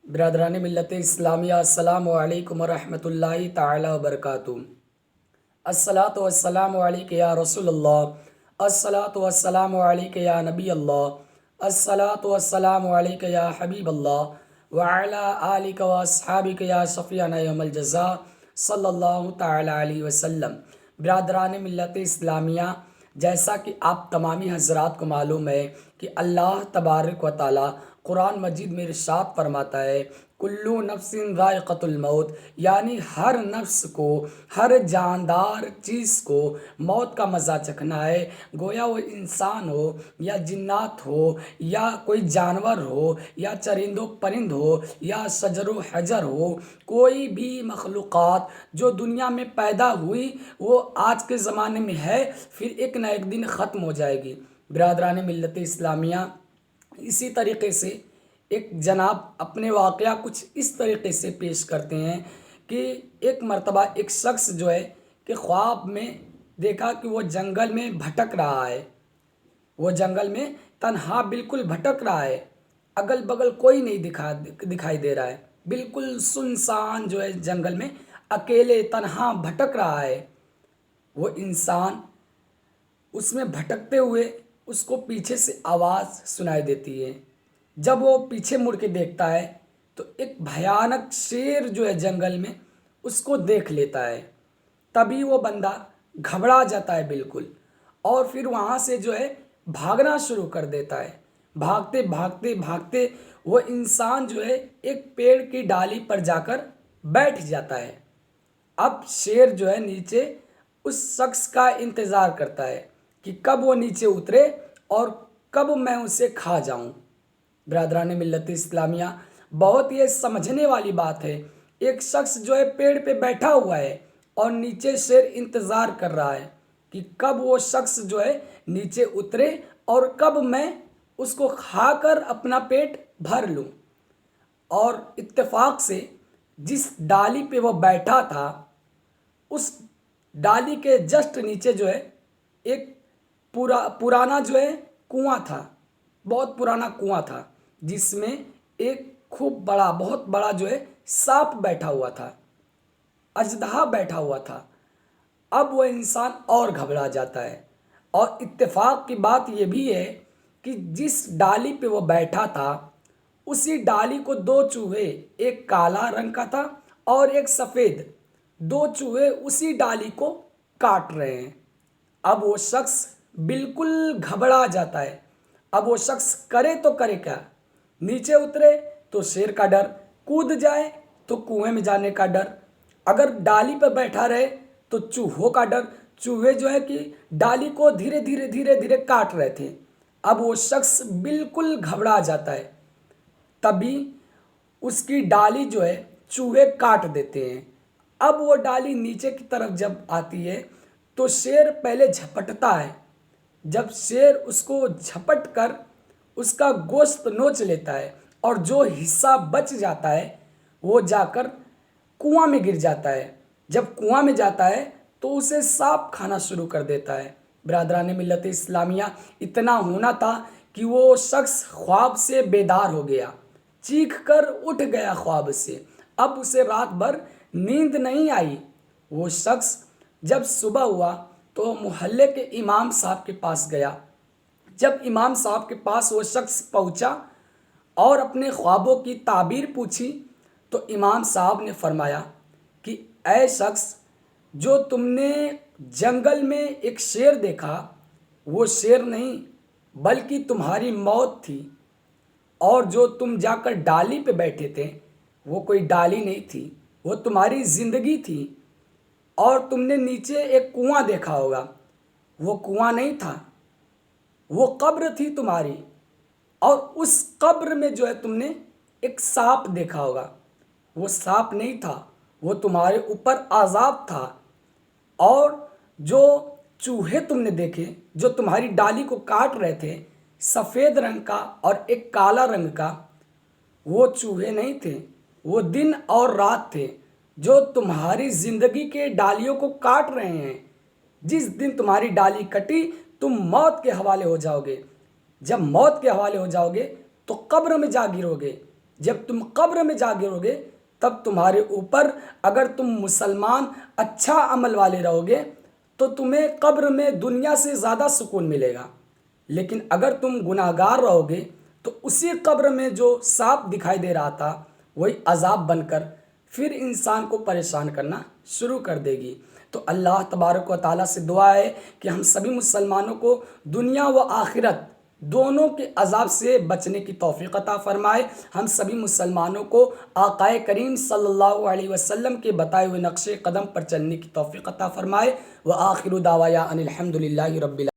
برادران ملت اسلامیہ السلام علیکم ورحمۃ اللہ تعالی وبرکاتہ۔ الصلاۃ والسلام علیک یا رسول اللہ، الصلاۃ والسلام علیک یا نبی اللہ، الصلاۃ والسلام علیک یا حبیب اللہ، وعلی آلک و اصحابک یا شفیعنا یوم الجزاء صلی اللہ تعالی علیہ وسلم۔ برادران ملت اسلامیہ، جیسا کہ آپ تمامی حضرات کو معلوم ہے کہ اللہ تبارک و تعالی قرآن مجید میں ارشاد فرماتا ہے، کلو نفس ذائقۃ الموت، یعنی ہر نفس کو، ہر جاندار چیز کو موت کا مزہ چکھنا ہے۔ گویا وہ انسان ہو یا جنات ہو یا کوئی جانور ہو یا چرند و پرند ہو یا شجر و حجر ہو، کوئی بھی مخلوقات جو دنیا میں پیدا ہوئی وہ آج کے زمانے میں ہے، پھر ایک نہ ایک دن ختم ہو جائے گی۔ برادران ملت اسلامیہ، اسی طریقے سے ایک جناب اپنے واقعہ کچھ اس طریقے سے پیش کرتے ہیں کہ ایک مرتبہ ایک شخص جو ہے کہ خواب میں دیکھا کہ وہ جنگل میں بھٹک رہا ہے، وہ جنگل میں تنہا بالکل بھٹک رہا ہے، اگل بغل کوئی نہیں دکھائی دے رہا ہے، بالکل سنسان جو ہے جنگل میں اکیلے تنہا بھٹک رہا ہے۔ وہ انسان اس میں بھٹکتے ہوئے اس کو پیچھے سے آواز سنائی دیتی ہے۔ جب وہ پیچھے مڑ کے دیکھتا ہے تو ایک بھیانک شیر جو ہے جنگل میں اس کو دیکھ لیتا ہے۔ تبھی وہ بندہ گھبرا جاتا ہے بالکل، اور پھر وہاں سے جو ہے بھاگنا شروع کر دیتا ہے۔ بھاگتے بھاگتے بھاگتے وہ انسان جو ہے ایک پیڑ کی ڈالی پر جا کر بیٹھ جاتا ہے۔ اب شیر جو ہے نیچے اس شخص کا انتظار کرتا ہے کہ کب وہ نیچے اترے اور کب میں اسے کھا جاؤں۔ برادران ملت اسلامیہ، بہت یہ سمجھنے والی بات ہے۔ ایک شخص جو ہے پیڑ پہ بیٹھا ہوا ہے اور نیچے شیر انتظار کر رہا ہے کہ کب وہ شخص جو ہے نیچے اترے اور کب میں اس کو کھا کر اپنا پیٹ بھر لوں۔ اور اتفاق سے جس ڈالی پہ وہ بیٹھا تھا اس ڈالی کے جسٹ نیچے جو ہے ایک پرانا جو ہے کنواں تھا، بہت پرانا کنواں تھا، جس میں ایک خوب بڑا، بہت بڑا جو ہے سانپ بیٹھا ہوا تھا، اژدہا بیٹھا ہوا تھا۔ اب وہ انسان اور گھبرا جاتا ہے، اور اتفاق کی بات یہ بھی ہے کہ جس ڈالی پہ وہ بیٹھا تھا اسی ڈالی کو دو چوہے، ایک کالا رنگ کا تھا اور ایک سفید، دو چوہے اسی ڈالی کو کاٹ رہے ہیں۔ اب وہ شخص بالکل گھبرا جاتا ہے۔ اب وہ شخص کرے تو کرے کیا؟ نیچے اترے تو شیر کا ڈر، کود جائے تو کنویں میں جانے کا ڈر، اگر ڈالی پہ بیٹھا رہے تو چوہوں کا ڈر، چوہے جو ہے کہ ڈالی کو دھیرے دھیرے دھیرے دھیرے کاٹ رہے تھے۔ اب وہ شخص بالکل گھبرا جاتا ہے۔ تبھی اس کی ڈالی جو ہے چوہے کاٹ دیتے ہیں۔ اب وہ ڈالی نیچے کی طرف جب آتی ہے تو شیر پہلے جھپٹتا ہے۔ جب شیر اس کو جھپٹ کر اس کا گوشت نوچ لیتا ہے اور جو حصہ بچ جاتا ہے وہ جا کر کنواں میں گر جاتا ہے۔ جب کنواں میں جاتا ہے تو اسے سانپ کھانا شروع کر دیتا ہے۔ برادران ملت اسلامیہ، اتنا ہونا تھا کہ وہ شخص خواب سے بیدار ہو گیا، چیخ کر اٹھ گیا خواب سے۔ اب اسے رات بھر نیند نہیں آئی۔ وہ شخص جب صبح ہوا تو محلے کے امام صاحب کے پاس گیا۔ جب امام صاحب کے پاس وہ شخص پہنچا اور اپنے خوابوں کی تعبیر پوچھی تو امام صاحب نے فرمایا کہ اے شخص، جو تم نے جنگل میں ایک شیر دیکھا وہ شیر نہیں بلکہ تمہاری موت تھی، اور جو تم جا کر ڈالی پہ بیٹھے تھے وہ کوئی ڈالی نہیں تھی، وہ تمہاری زندگی تھی۔ اور تم نے نیچے ایک کنواں دیکھا ہوگا، وہ کنواں نہیں تھا، وہ قبر تھی تمہاری، اور اس قبر میں جو ہے تم نے ایک سانپ دیکھا ہوگا، وہ سانپ نہیں تھا، وہ تمہارے اوپر عذاب تھا۔ اور جو چوہے تم نے دیکھے جو تمہاری ڈالی کو کاٹ رہے تھے، سفید رنگ کا اور ایک کالا رنگ کا، وہ چوہے نہیں تھے، وہ دن اور رات تھے جو تمہاری زندگی کے ڈالیوں کو کاٹ رہے ہیں۔ جس دن تمہاری ڈالی کٹی تم موت کے حوالے ہو جاؤ گے۔ جب موت کے حوالے ہو جاؤ گے تو قبر میں جا گرو گے۔ جب تم قبر میں جا گرو گے تب تمہارے اوپر، اگر تم مسلمان اچھا عمل والے رہو گے تو تمہیں قبر میں دنیا سے زیادہ سکون ملے گا، لیکن اگر تم گناہ گار رہو گے تو اسی قبر میں جو صاف دکھائی دے رہا تھا وہی عذاب بن کر پھر انسان کو پریشان کرنا شروع کر دے گی۔ تو اللہ تبارک و تعالیٰ سے دعا ہے کہ ہم سبھی مسلمانوں کو دنیا و آخرت دونوں کے عذاب سے بچنے کی توفیق عطا فرمائے، ہم سبھی مسلمانوں کو آقائے کریم صلی اللہ علیہ وسلم کے بتائے ہوئے نقش قدم پر چلنے کی توفیق عطا فرمائے۔ وآخر دعوایا ان الحمد للہ رب العالمین۔